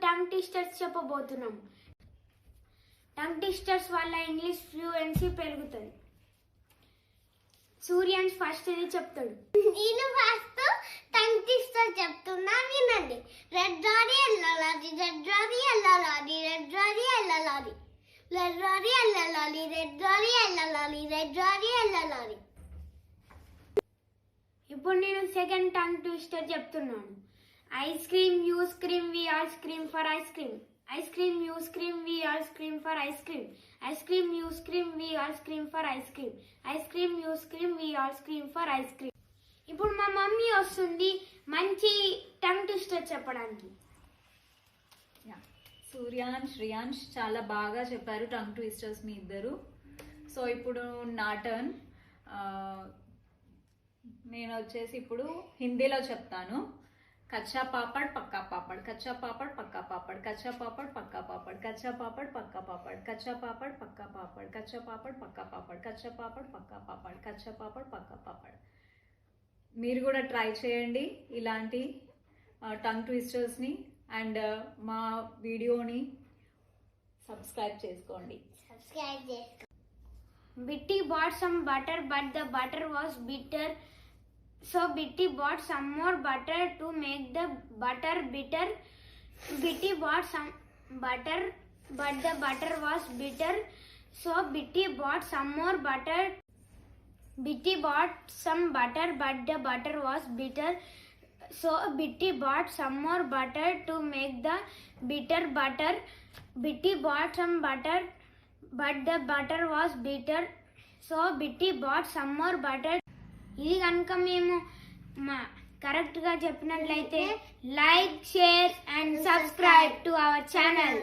Tongue twisters చెప్పబోతున్నాం. Tongue twisters వల్ల English fluency పెరుగుతుంది. సూర్యన్ ఫస్ట్ ఇది చెప్తాడు. నేను ఫస్ట్ టంగ్ ట్విస్టర్ చెప్తున్నా వినండి. Red lorry yellow lorry, red lorry yellow lorry, red lorry yellow lorry, red lorry yellow lorry, red lorry yellow lorry, red lorry yellow lorry. ఇప్పుడు నేను second tongue twister చెప్తున్నాను. Ice cream you scream we all scream for ice cream. Ice cream you scream we all scream for ice cream. Ice cream you scream we all scream for ice cream. Ice cream you scream we all scream for ice cream. ఇప్పుడు మా mummy వస్తుంది మంచి tongue twister చెప్పడానికి. సూర్యాన్ శ్రేయాన్ష్ చాలా బాగా చెప్పారు tongue twisters మీ ఇద్దరు. So ఇప్పుడు నా టర్న్. నేను వచ్చేసి ఇప్పుడు హిందీలో చెప్తాను. కచ్చా పాపడ్ పక్కా పాపడ్, కచ్చా పాపడ్ పక్కా పాపడ్, కచ్చా పాపడ్ పక్కా పాపడ్, కచ్చా పాపడ్ పక్కా పాపడ్, కచ్చా పాపడ్ పక్కా పాపడ్, కచ్చా పాపడ్ పక్కా పాపడ్, కచ్చా పాపడ్ పక్కా పాపడ్, కచ్చా పాపడ్ పక్కా పాపడ్. మీరు కూడా ట్రై చేయండి ఇలాంటి టంగ్ ట్విస్టర్స్ని. అండ్ మా వీడియోని సబ్స్క్రైబ్ చేసుకోండి. Bitty bought some butter, but the butter was bitter. So Bitty bought some more butter to make the butter bitter. Bitty bought some butter, but the butter was bitter. So Bitty bought some more butter. Bitty bought some butter, but the butter was bitter. So Bitty bought some more butter to make the bitter butter. Bitty bought some butter, but the butter was bitter. So Bitty bought some more butter. ఇది కనుక మేము కరెక్ట్గా చెప్పినట్లయితే like, share and subscribe to our channel.